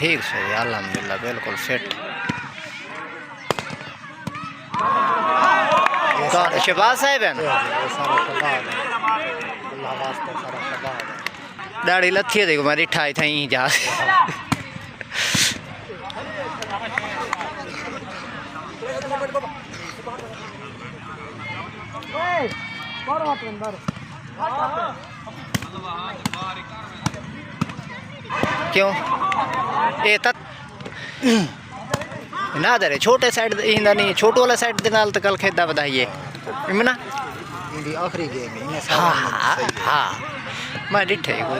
ठीक से अल्हम्दुलिल्लाह बिल्कुल फिट। कौन शहबाज साहब है ना? दाढ़ी लथी है देखो मेरी ठाई थी जा क्यों ये तक ना दे छोटे साइड इंदा नहीं छोटो वाला साइड दे नाल तो कल खेदा बधाइए इमना इंदी आखिरी गेम है हाँ हाँ मैं डिठे को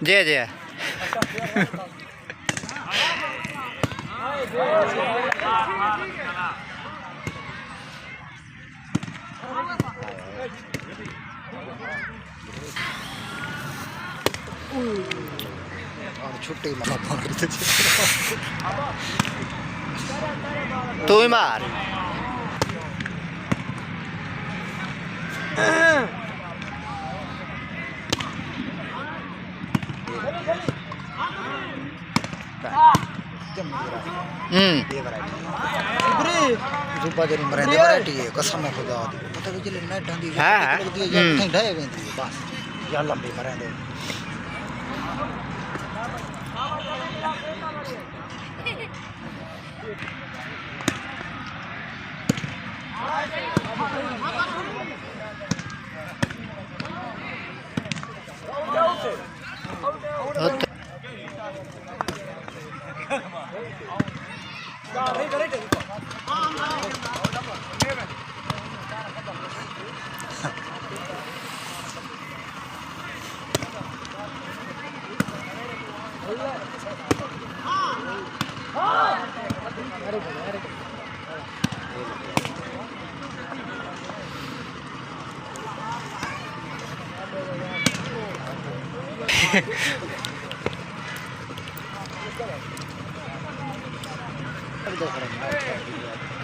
जय जय छुट्टी मला फोन करते तू ही मार जुब्बा जरी मरे दे वैरायटी है कसम खुदा दी पता भी चले नेट ढंदी लगदी है कहीं ढाए वेंदी बस या लंबी मरे दे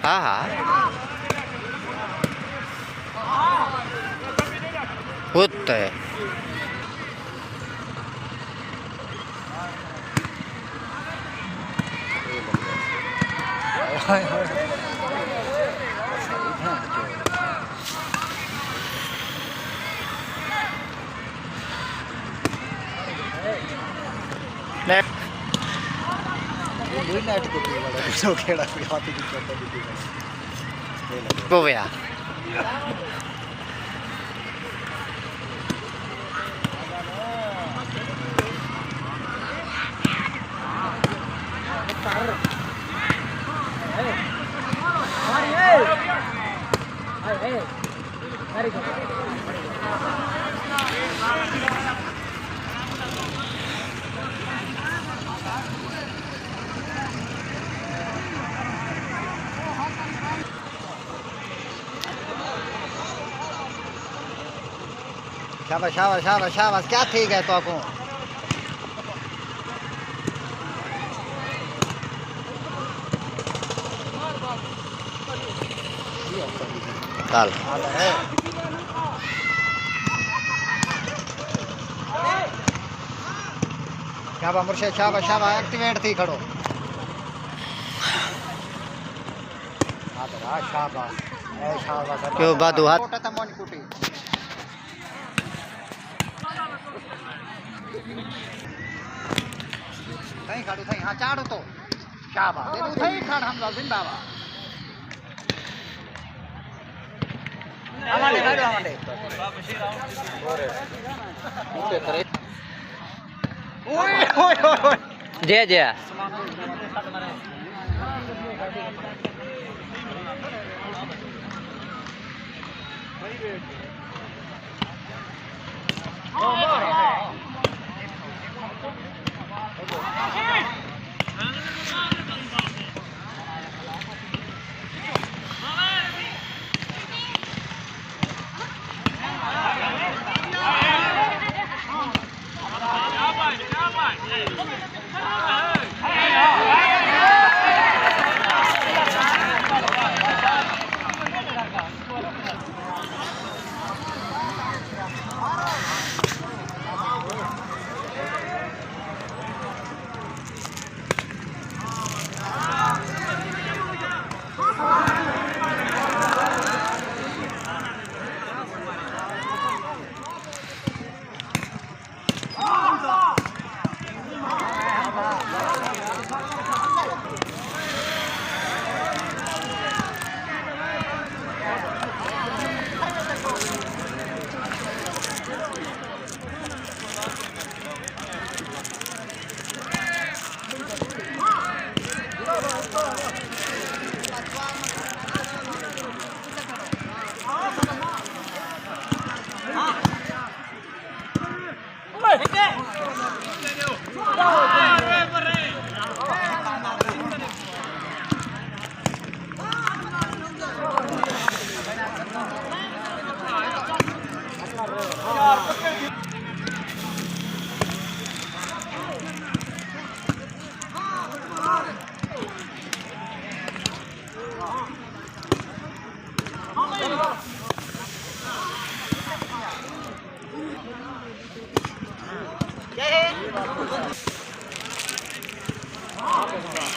हाँ हाँ होता है नेट को वाला खेड़ा हाथी की चोट दी वो भैया शाबाश शाबाश शाबाश शाबाश क्या ठीक है तो को चल शाबाश मुर्शिद शाबाश शाबाश एक्टिवेट थी खड़ो शाबाश ए शाबाश क्यों बादू हाथ कोटा तमोनी कुटी थई खड़ो थई हां चाड़ो तो शाबाश दे दू थई खड़ हमला जिंदाबाद आमांडे गाड़ो आमांडे ओए ओए ओए जय जय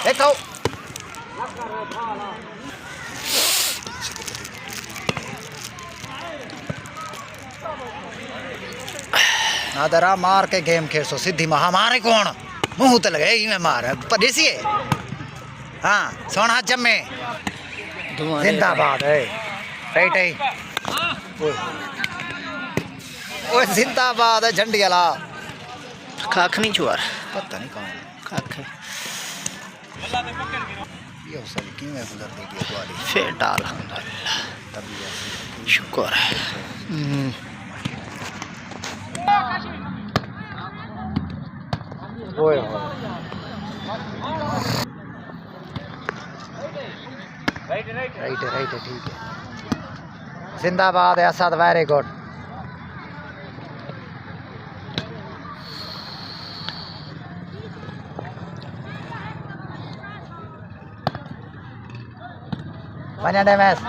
देखो नादरा मार के गेम खेल सो सीधी महा मारे कौन मुंह तो लगे ही में मार परदेसी है। हाँ सोना जम्मे जिंदाबाद है राइट है ओए जिंदाबाद है झंडी वाला काख नहीं छुआ पता नहीं कौन काख ये हो सारी क्यों है गुजर दे दिया वाली फिर डाल अल्हम्दुलिल्लाह तभी ऐसे शुक्र है। ओए राइट है ठीक है जिंदाबाद है Asad very good Banyak deh mas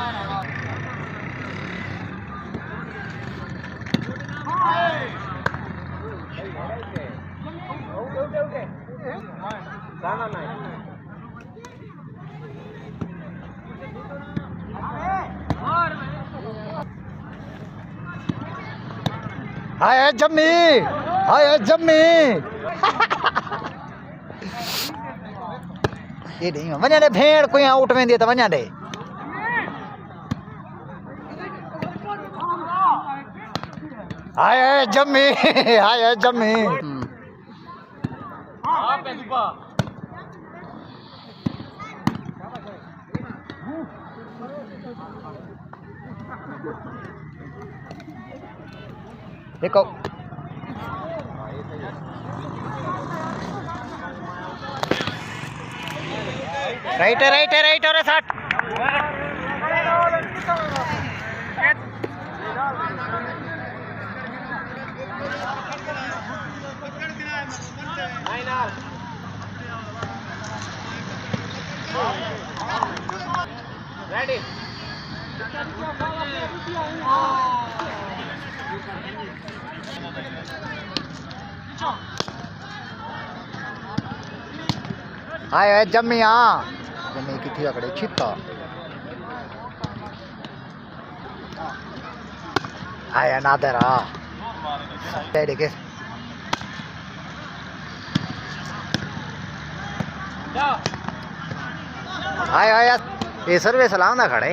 Hai Jimmy ये नहीं वञा दे भेड़ कोई आउट वेंदी त वञा दे हाय जम्मी देखो राइट और शॉट रेडी हाय जम्मी जम्मी किथे अकड़े छिता हाय नादर डैडी के हाय ये सर्वे सलाम ना खड़े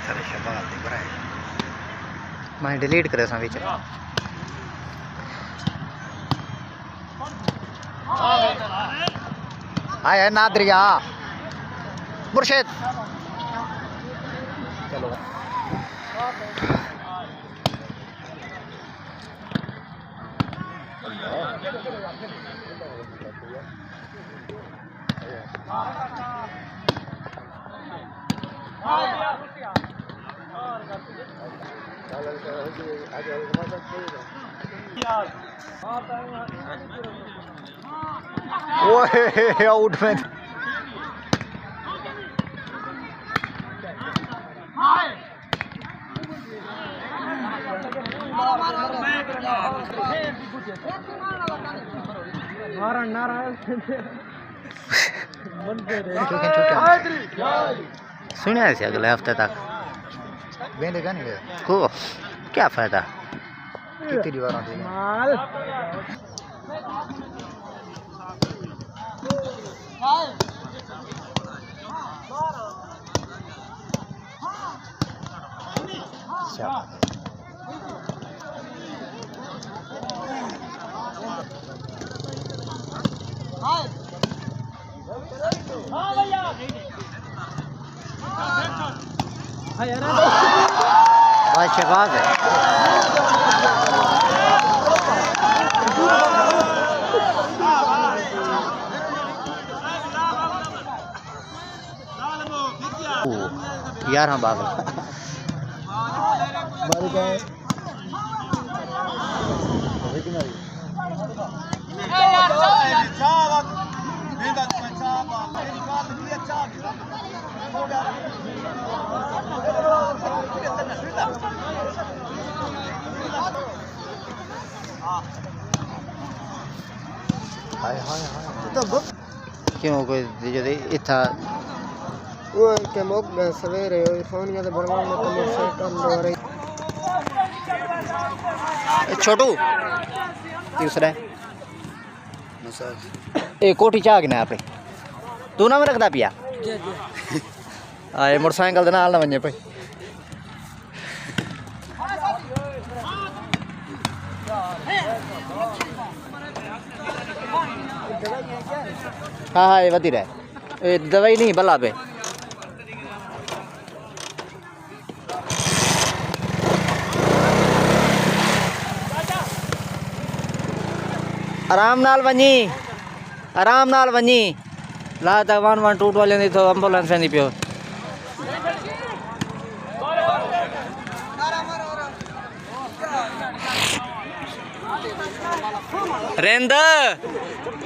चल शबाद दी बराए मैं डिलीट करे सा विच हाय नादरिया मुर्शिद चलो ओए आउट में सुनिया से अगले हफ्ते तक वेंदेगा नहीं को क्या फायदा कितनी दीवारों बहुत शबाज है यार हाँ बाबा हाय हाय हाय तो क्यों कोई जदे इथा वो के मोक सवेरे सोनिया दे बरवा में तो मोटरसाइकिल लो रही छोटू दूसरा मसाज ए कोठी चाह के ना आपे तू ना रखदा पिया आए मोटरसाइकिल दे नाल ना वने भाई हाँ ये वधी रहा है दवाई नहीं बला पे आराम नाल वनी ला तक 112 वाले ने तो एम्बुलेंस नहीं पियो रेंद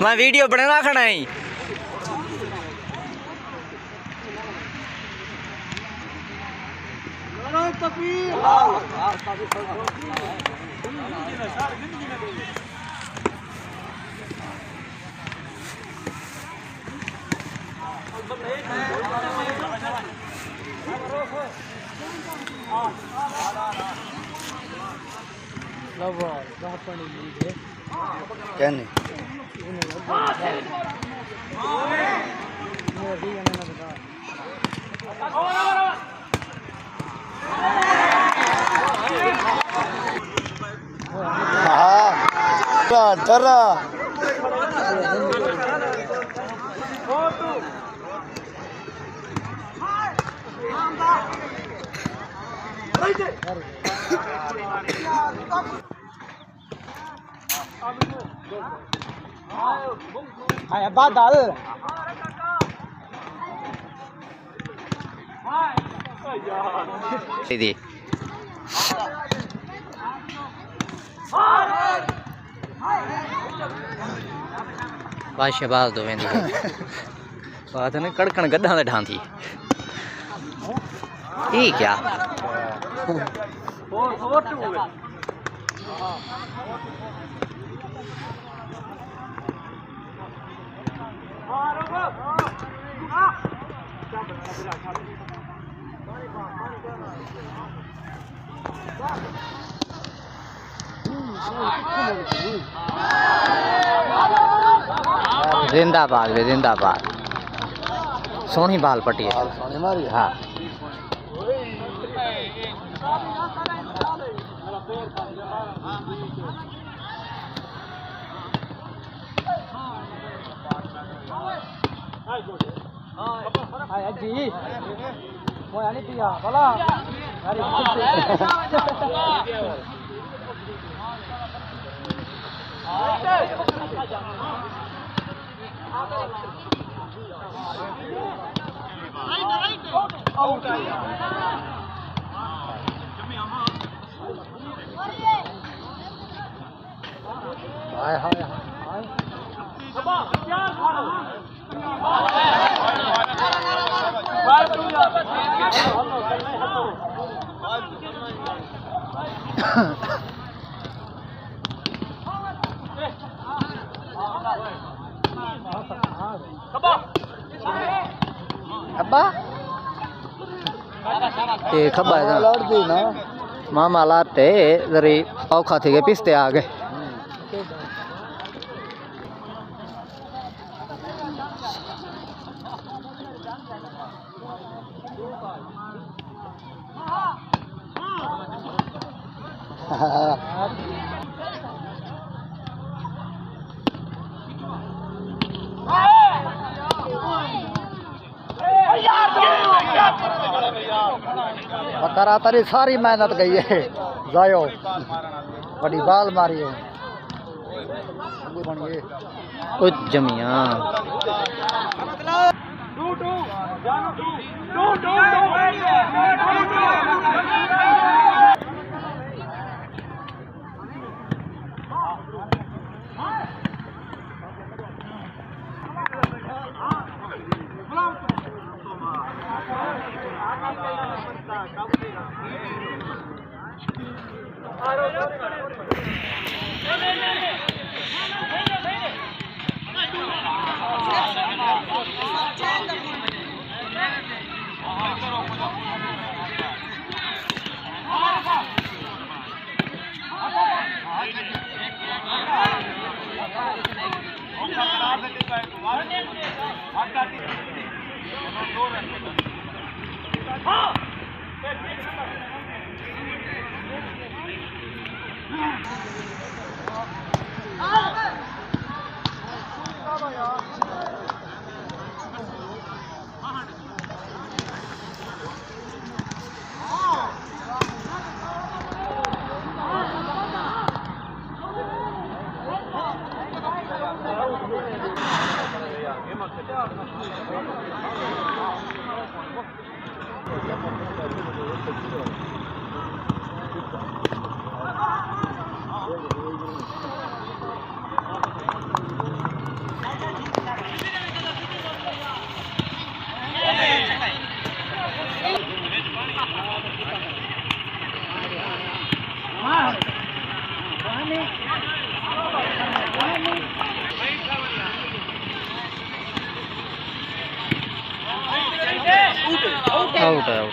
मैं वीडियो बनाना खड़ा है क्या नहीं हाँ तरा आया बादल सीधी बादशाह बाल तो वेंदी बात ने कड़कण गड्ढा दे ढांथी ई क्या जिंदाबाद वे जिंदाबाद सोनी बाल पट्टी है सोनी मारी हाँ जी वो यानी पिया बोला हाय हाय हाय अब्बा ये खब्बा है ना मामा लाते जरी औखा थे गए पिस्ते आ गए बकरा तेरी सारी मेहनत गई है जायो बड़ी बाल मारी है जमिया आउट है आउट।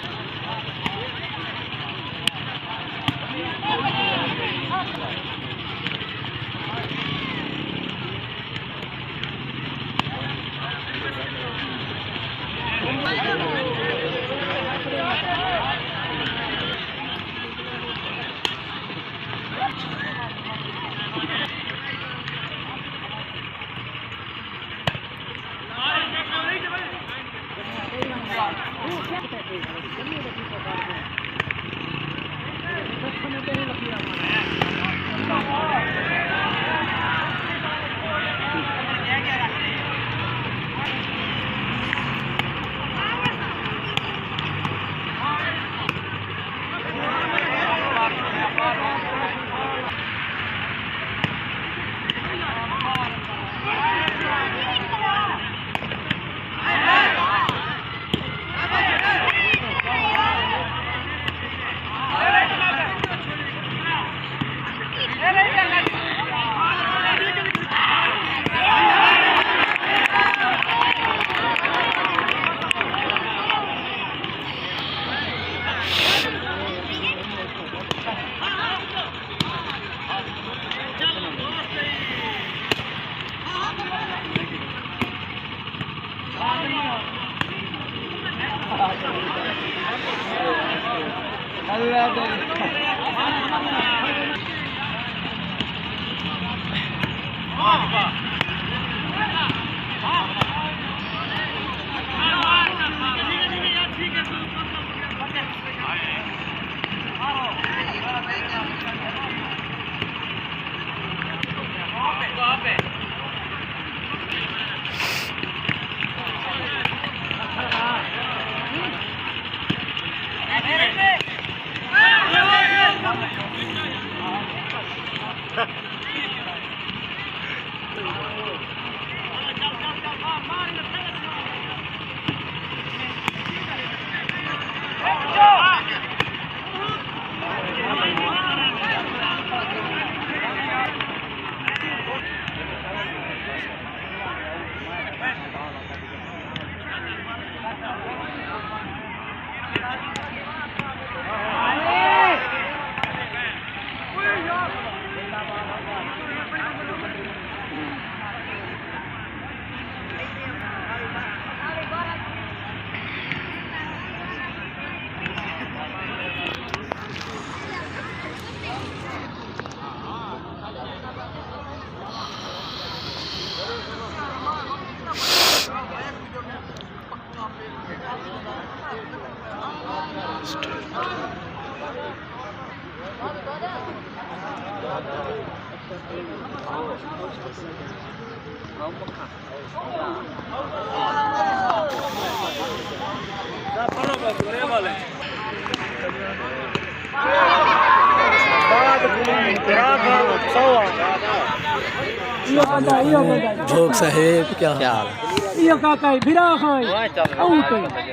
भोग साहेब क्या क्या हाल है? यो काका फिरा खाई वहाँ चल रहा आउट है।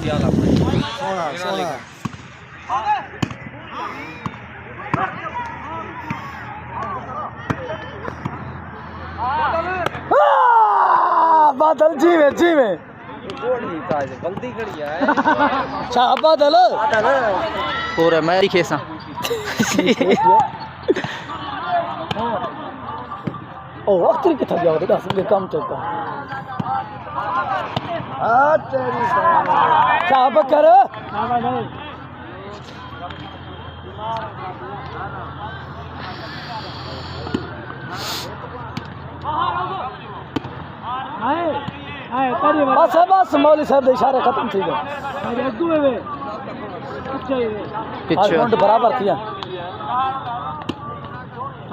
क्या हाल है? सोना बादल जी में शाह बादल पूरे मैं दिखे सा ओ अख्तर किथे गया देखा असली काम चलता आ तेरी शाह बकर बस बस मौली साहब के इशारे खत्म थी गए पिछे पॉइंट बराबर किया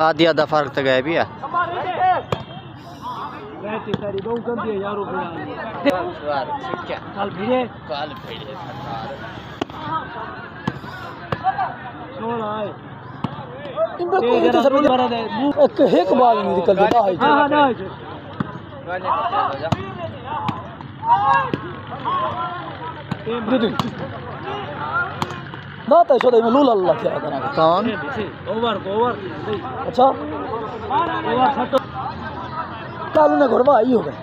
आधा फर्क तो गया भी है एक बाल नहीं निकल ना तो शोधे में लूला लूला क्या करा कौन ओवर अच्छा कालू ने घरवा आई हो गए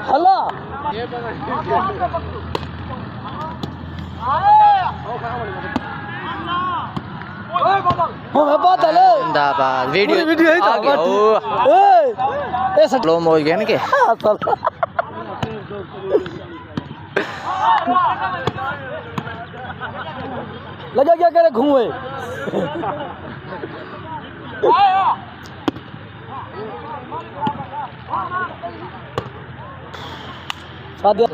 हला हो बादल जिंदाबाद वीडियो वीडियो आ गया ए ऐसा लो मोज गए ना के लगा क्या करे घूमे सादिया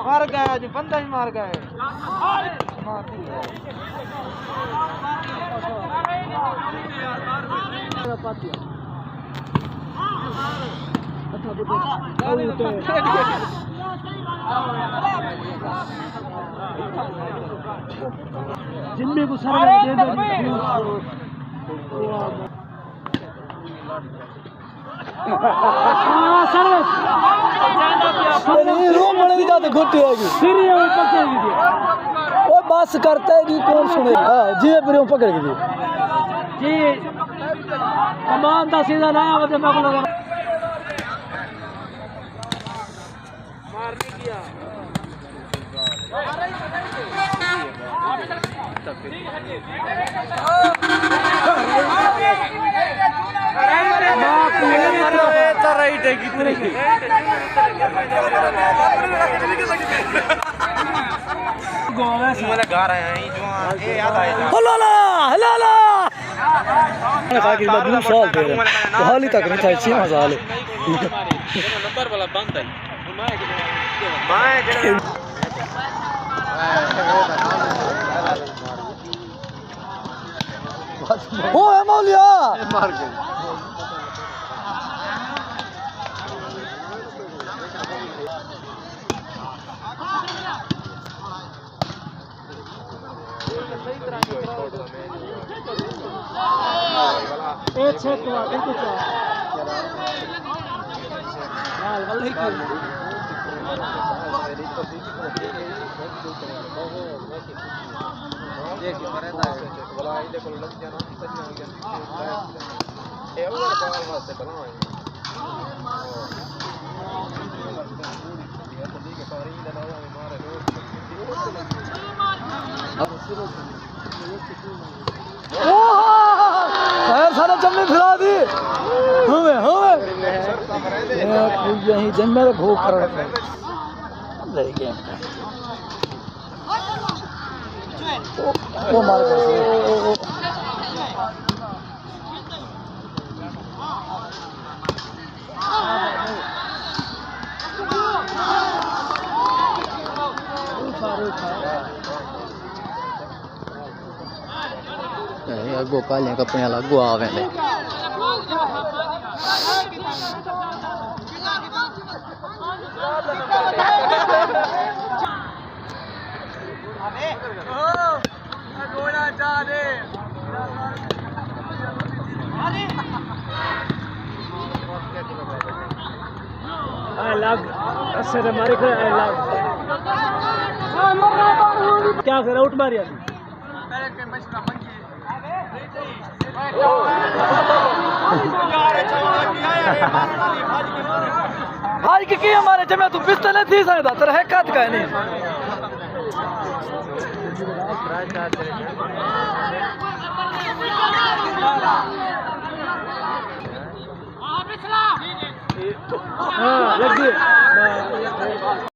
मार गया जी बंदा ही मार गए जिम्मे को सारा दे दो रूम बने दी जाते घुट्टी होगी फिर ये पकड़ेगी वो बस करता है कि कौन सुनेगा हां जी फिर वो पकड़ेगी जी कमान दा सीधा लाया वदे मगलो मार नहीं किया राइट है कितने मेरा घर है यहीं जो ये याद आया हलाला हलाला मैंने कहा कि मैं 2 साल दे रहा हूं हाल ही तक नहीं था 6 साल नंबर वाला बंद है ओ है मौलिया मार गई सारा जम्मे फिरा दी हमें यही जन्मे भूख कर वो मार अगो कालियां कपड़े वाला अगो आ वेंदे क्या कर आउट मारिया भाई की हमारे जमे तू पिस्टल नहीं थी सकता तेरा है कद का नहीं हाँ लग गई